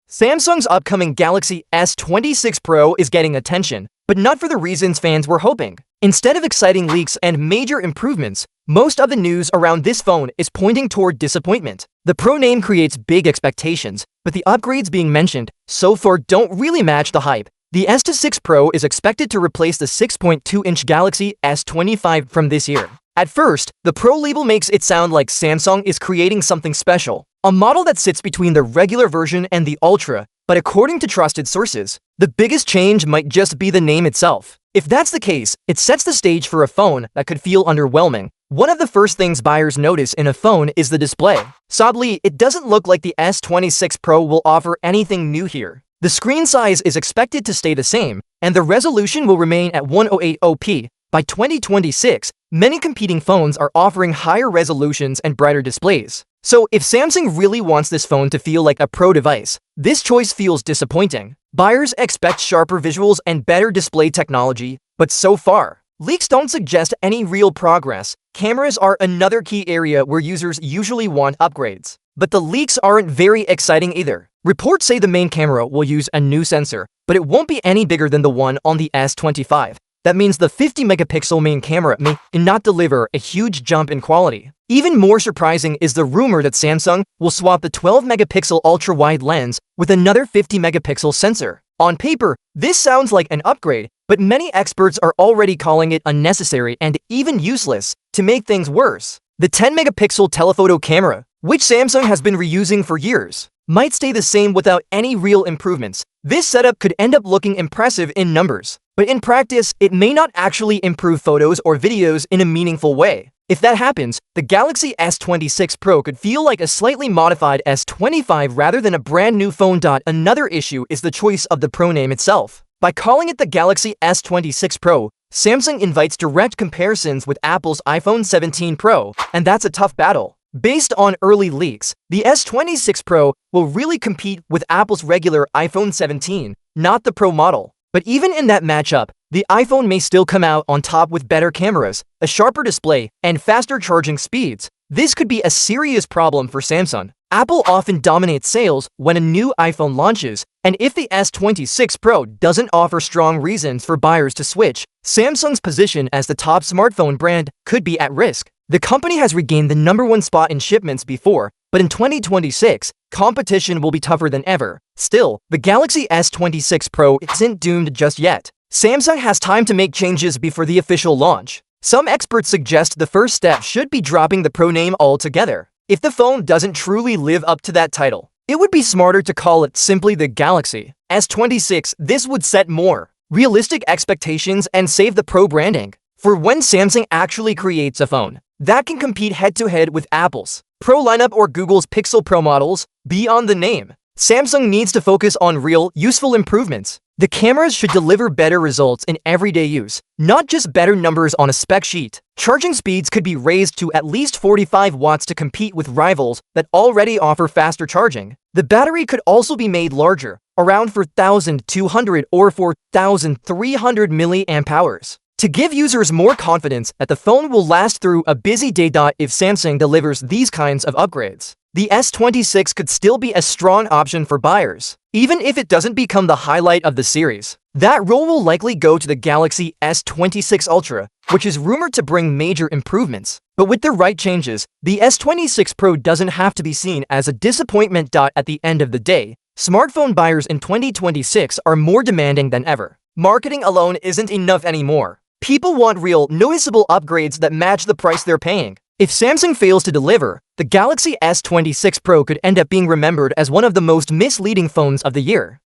Samsung's upcoming Galaxy S26 Pro is getting attention, but not for the reasons fans were hoping. Instead of exciting leaks and major improvements, most of the news around this phone is pointing toward disappointment. The Pro name creates big expectations, but the upgrades being mentioned so far don't really match the hype. The S26 Pro is expected to replace the 6.2-inch Galaxy S25 from this year. At first, the Pro label makes it sound like Samsung is creating something special, a model that sits between the regular version and the Ultra, but according to trusted sources, the biggest change might just be the name itself. If that's the case, it sets the stage for a phone that could feel underwhelming. One of the first things buyers notice in a phone is the display. Sadly, it doesn't look like the S26 Pro will offer anything new here. The screen size is expected to stay the same, and the resolution will remain at 1080p. By 2026, many competing phones are offering higher resolutions and brighter displays. So if Samsung really wants this phone to feel like a Pro device, this choice feels disappointing. Buyers expect sharper visuals and better display technology, but so far, leaks don't suggest any real progress. Cameras are another key area where users usually want upgrades. But the leaks aren't very exciting either. Reports say the main camera will use a new sensor, but it won't be any bigger than the one on the S25. That means the 50-megapixel main camera may not deliver a huge jump in quality. Even more surprising is the rumor that Samsung will swap the 12-megapixel ultra-wide lens with another 50-megapixel sensor. On paper, this sounds like an upgrade, but many experts are already calling it unnecessary and even useless. To make things worse, the 10-megapixel telephoto camera, which Samsung has been reusing for years, might stay the same without any real improvements. This setup could end up looking impressive in numbers, but in practice, it may not actually improve photos or videos in a meaningful way. If that happens, the Galaxy S26 Pro could feel like a slightly modified S25 rather than a brand new phone. Another issue is the choice of the Pro name itself. By calling it the Galaxy S26 Pro, Samsung invites direct comparisons with Apple's iPhone 17 Pro, and that's a tough battle. Based on early leaks, the S26 Pro will really compete with Apple's regular iPhone 17, not the Pro model. But even in that matchup, the iPhone may still come out on top with better cameras, a sharper display, and faster charging speeds. This could be a serious problem for Samsung. Apple often dominates sales when a new iPhone launches, and if the S26 Pro doesn't offer strong reasons for buyers to switch, Samsung's position as the top smartphone brand could be at risk. The company has regained the #1 spot in shipments before, but in 2026, competition will be tougher than ever. Still, the Galaxy S26 Pro isn't doomed just yet. Samsung has time to make changes before the official launch. Some experts suggest the first step should be dropping the Pro name altogether. If the phone doesn't truly live up to that title, it would be smarter to call it simply the Galaxy S26. This would set more realistic expectations and save the Pro branding for when Samsung actually creates a phone that can compete head-to-head with Apple's Pro lineup or Google's Pixel Pro models. Beyond the name, Samsung needs to focus on real, useful improvements. The cameras should deliver better results in everyday use, not just better numbers on a spec sheet. Charging speeds could be raised to at least 45 watts to compete with rivals that already offer faster charging. The battery could also be made larger, around 4,200 or 4,300 mAh, to give users more confidence that the phone will last through a busy day. If Samsung delivers these kinds of upgrades, the S26 could still be a strong option for buyers, even if it doesn't become the highlight of the series. That role will likely go to the Galaxy S26 Ultra, which is rumored to bring major improvements. But with the right changes, the S26 Pro doesn't have to be seen as a disappointment. At the end of the day, smartphone buyers in 2026 are more demanding than ever. Marketing alone isn't enough anymore. People want real, noticeable upgrades that match the price they're paying. If Samsung fails to deliver, the Galaxy S26 Pro could end up being remembered as one of the most misleading phones of the year.